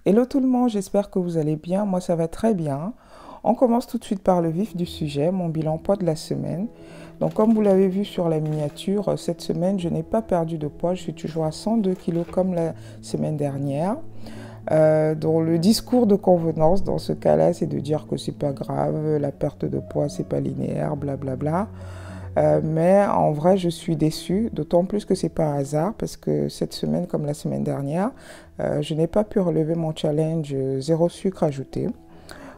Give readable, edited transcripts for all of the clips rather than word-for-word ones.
Hello tout le monde, j'espère que vous allez bien. Moi, ça va très bien. On commence tout de suite par le vif du sujet, mon bilan poids de la semaine. Donc, comme vous l'avez vu sur la miniature, cette semaine, je n'ai pas perdu de poids. Je suis toujours à 102 kilos comme la semaine dernière. Donc, le discours de convenance dans ce cas-là, c'est de dire que c'est pas grave, la perte de poids, c'est pas linéaire, blablabla. Mais en vrai, je suis déçue, d'autant plus que c'est pas un hasard, parce que cette semaine, comme la semaine dernière, je n'ai pas pu relever mon challenge zéro sucre ajouté.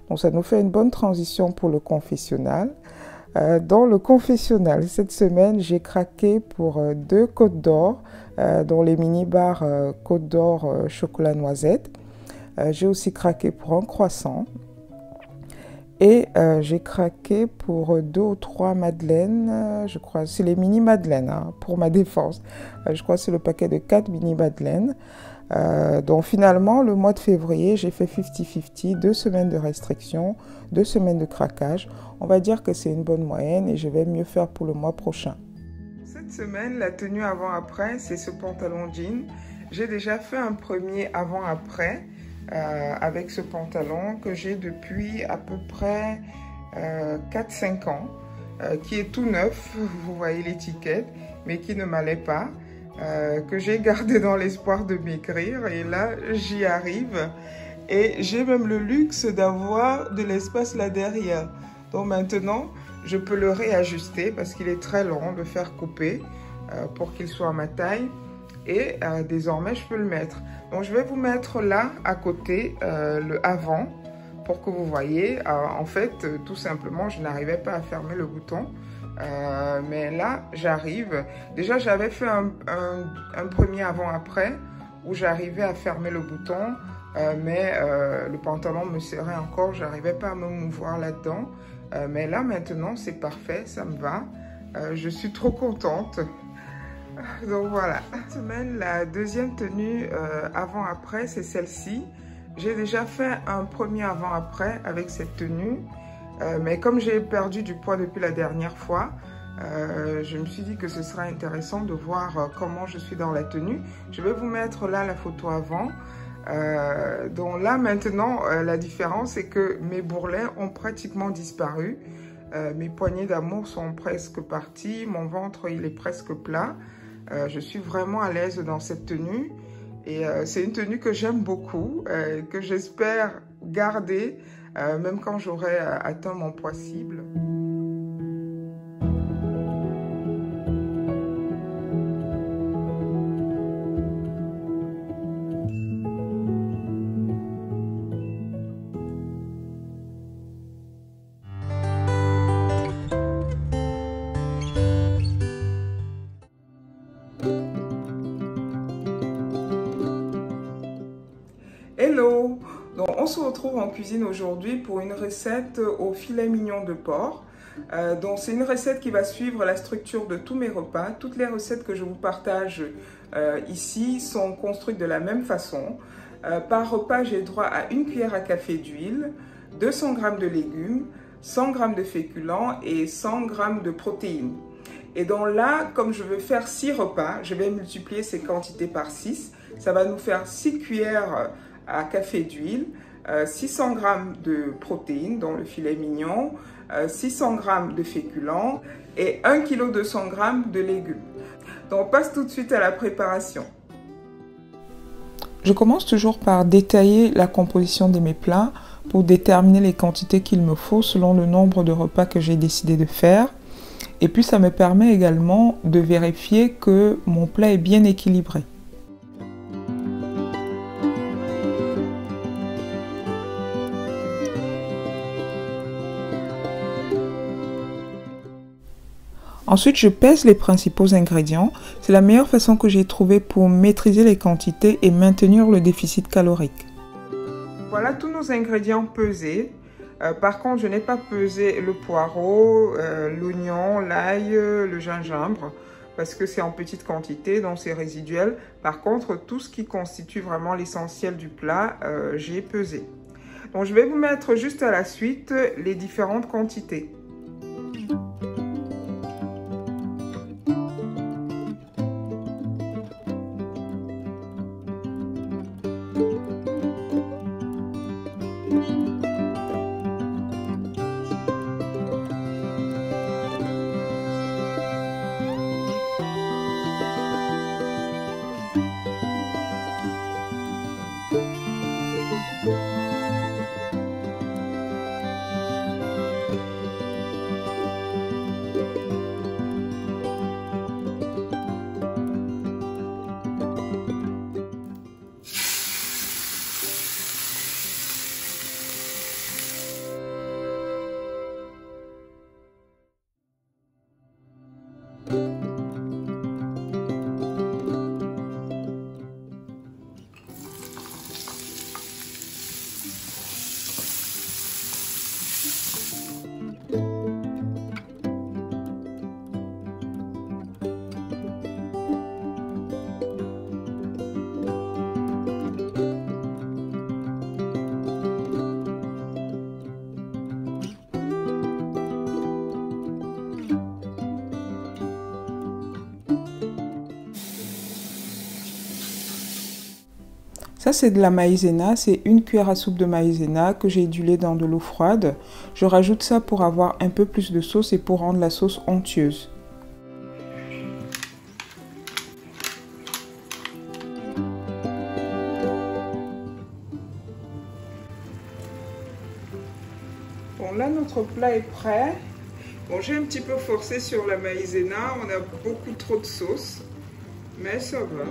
Donc ça nous fait une bonne transition pour le confessionnal. Dans le confessionnal, cette semaine, j'ai craqué pour deux Côtes d'Or, dont les mini-bars Côtes d'Or chocolat noisette. J'ai aussi craqué pour un croissant. Et j'ai craqué pour deux ou trois madeleines, je crois, c'est les mini madeleines, hein, pour ma défense. Je crois que c'est le paquet de 4 mini madeleines. Donc finalement, le mois de février, j'ai fait 50-50, 2 semaines de restriction, 2 semaines de craquage. On va dire que c'est une bonne moyenne et je vais mieux faire pour le mois prochain. Cette semaine, la tenue avant-après, c'est ce pantalon jean. J'ai déjà fait un premier avant-après. Avec ce pantalon que j'ai depuis à peu près 4-5 ans, qui est tout neuf, vous voyez l'étiquette, mais qui ne m'allait pas, que j'ai gardé dans l'espoir de maigrir, et là j'y arrive, et j'ai même le luxe d'avoir de l'espace là derrière. Donc maintenant, je peux le réajuster parce qu'il est très long, le faire couper pour qu'il soit à ma taille. Et désormais, je peux le mettre. Donc, je vais vous mettre là, à côté, le avant, pour que vous voyez. En fait, tout simplement, je n'arrivais pas à fermer le bouton. Mais là, j'arrive. Déjà, j'avais fait un premier avant-après, où j'arrivais à fermer le bouton. Mais le pantalon me serrait encore. Je n'arrivais pas à me mouvoir là-dedans. Mais là, maintenant, c'est parfait. Ça me va. Je suis trop contente. Donc voilà, cette semaine, la deuxième tenue avant-après, c'est celle-ci. J'ai déjà fait un premier avant-après avec cette tenue, mais comme j'ai perdu du poids depuis la dernière fois, je me suis dit que ce sera intéressant de voir comment je suis dans la tenue. Je vais vous mettre là la photo avant. Donc là maintenant, la différence c'est que mes bourrelets ont pratiquement disparu. Mes poignées d'amour sont presque parties, mon ventre il est presque plat. Je suis vraiment à l'aise dans cette tenue et c'est une tenue que j'aime beaucoup, que j'espère garder même quand j'aurai atteint mon poids cible. Hello! Donc, on se retrouve en cuisine aujourd'hui pour une recette au filet mignon de porc. Donc, c'est une recette qui va suivre la structure de tous mes repas. Toutes les recettes que je vous partage ici sont construites de la même façon. Par repas, j'ai droit à une cuillère à café d'huile, 200 g de légumes, 100 g de féculents et 100 g de protéines. Et donc là, comme je veux faire 6 repas, je vais multiplier ces quantités par 6. Ça va nous faire 6 cuillères à café d'huile, 600 g de protéines, dont le filet mignon, 600 g de féculents et 1 kg 200 g de légumes. Donc on passe tout de suite à la préparation. Je commence toujours par détailler la composition de mes plats pour déterminer les quantités qu'il me faut selon le nombre de repas que j'ai décidé de faire. Et puis ça me permet également de vérifier que mon plat est bien équilibré. Ensuite, je pèse les principaux ingrédients. C'est la meilleure façon que j'ai trouvée pour maîtriser les quantités et maintenir le déficit calorique. Voilà tous nos ingrédients pesés. Par contre, je n'ai pas pesé le poireau, l'oignon, l'ail, le gingembre, parce que c'est en petite quantité, donc c'est résiduel. Par contre, tout ce qui constitue vraiment l'essentiel du plat, j'ai pesé. Donc, je vais vous mettre juste à la suite les différentes quantités. Ça, c'est de la maïzena, c'est une cuillère à soupe de maïzena que j'ai édulée dans de l'eau froide. Je rajoute ça pour avoir un peu plus de sauce et pour rendre la sauce onctueuse. Bon, là, notre plat est prêt. Bon, j'ai un petit peu forcé sur la maïzena, on a beaucoup trop de sauce, mais ça va.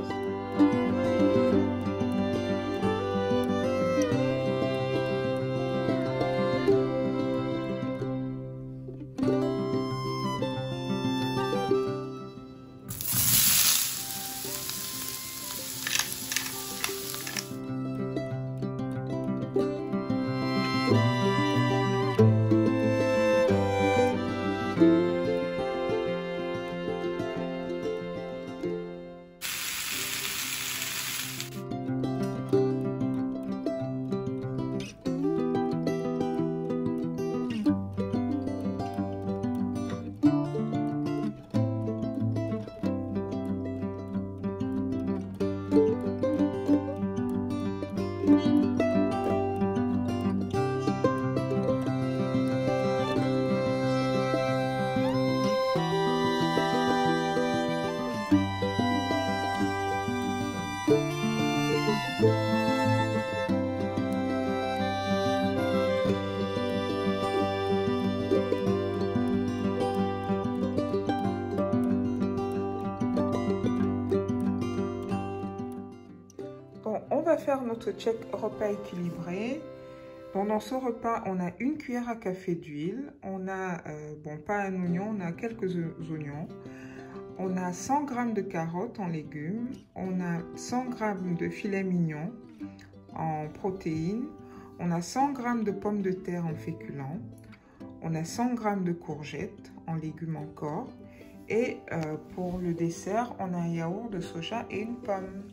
On va faire notre check repas équilibré. Bon, dans ce repas, on a une cuillère à café d'huile. On a, bon, pas un oignon, on a quelques oignons. On a 100 g de carottes en légumes. On a 100 g de filet mignon en protéines. On a 100 g de pommes de terre en féculents. On a 100 g de courgettes en légumes encore. Et pour le dessert, on a un yaourt de soja et une pomme.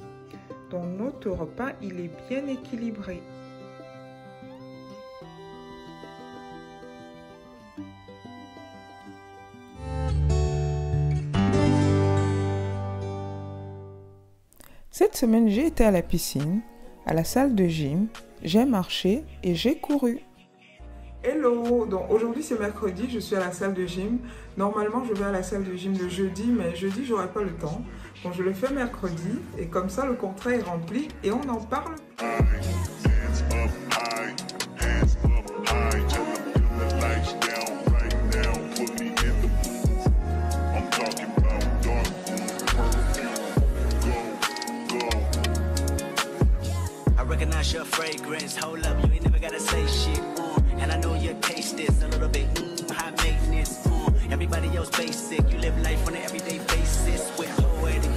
Donc notre repas, il est bien équilibré. Cette semaine, j'ai été à la piscine, à la salle de gym, j'ai marché et j'ai couru. Hello, donc aujourd'hui c'est mercredi, je suis à la salle de gym. Normalement je vais à la salle de gym le jeudi, mais jeudi j'aurai pas le temps. Donc je le fais mercredi et comme ça le contrat est rempli et on en parle. Your fragrance, hold up, you ain't never gotta say shit, and I know your taste is a little bit, high maintenance, everybody else basic, you live life on an everyday basis, with poetic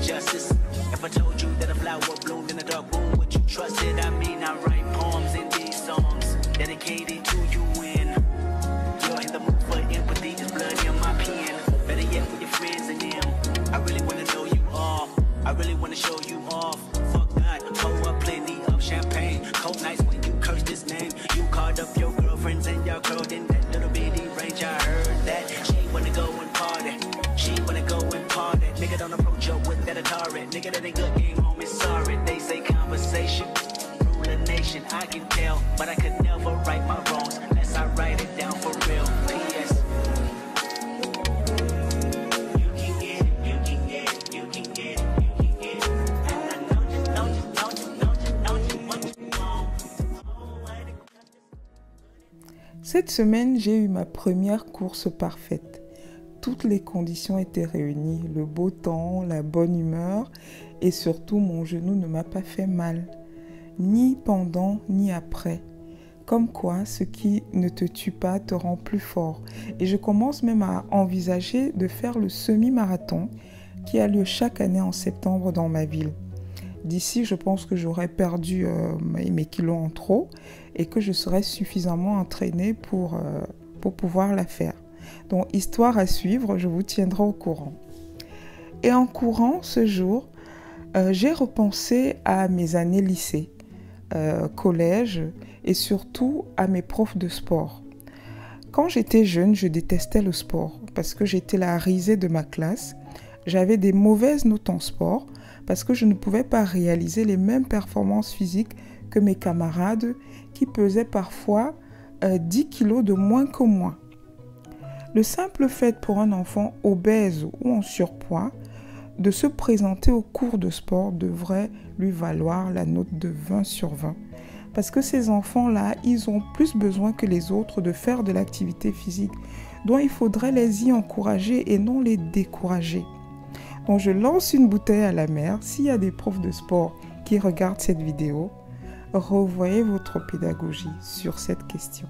justice, if I told you that a flower bloomed in a dark room, would you trust it? I mean, I write poems in these songs, dedicated to you, and you're in the mood for empathy, is blood in my pen, better yet with your friends and them, I really wanna know you all, I really wanna show you off. Pour up plenty of champagne. Cold nights when you curse this name. You called up your girlfriends and y'all curled in that little bitty range. I heard that she wanna go and party. She wanna go and party. Nigga don't approach her with that Atari. Nigga that ain't good game home is sorry. They say conversation rule a nation. I can tell, but I could never right my wrongs unless I write it down for real. P.S. Cette semaine, j'ai eu ma première course parfaite. Toutes les conditions étaient réunies, le beau temps, la bonne humeur et surtout mon genou ne m'a pas fait mal, ni pendant ni après. Comme quoi, ce qui ne te tue pas te rend plus fort. Et je commence même à envisager de faire le semi-marathon qui a lieu chaque année en septembre dans ma ville. D'ici, je pense que j'aurai perdu mes kilos en trop et que je serai suffisamment entraînée pour pouvoir la faire. Donc, histoire à suivre, je vous tiendrai au courant. Et en courant ce jour, j'ai repensé à mes années lycée, collège et surtout à mes profs de sport. Quand j'étais jeune, je détestais le sport parce que j'étais la risée de ma classe. J'avais des mauvaises notes en sport parce que je ne pouvais pas réaliser les mêmes performances physiques que mes camarades qui pesaient parfois 10 kilos de moins que moi. Le simple fait pour un enfant obèse ou en surpoids de se présenter au cours de sport devrait lui valoir la note de 20 sur 20. Parce que ces enfants-là, ils ont plus besoin que les autres de faire de l'activité physique. Donc il faudrait les y encourager et non les décourager. Donc je lance une bouteille à la mer. S'il y a des profs de sport qui regardent cette vidéo, revoyez votre pédagogie sur cette question.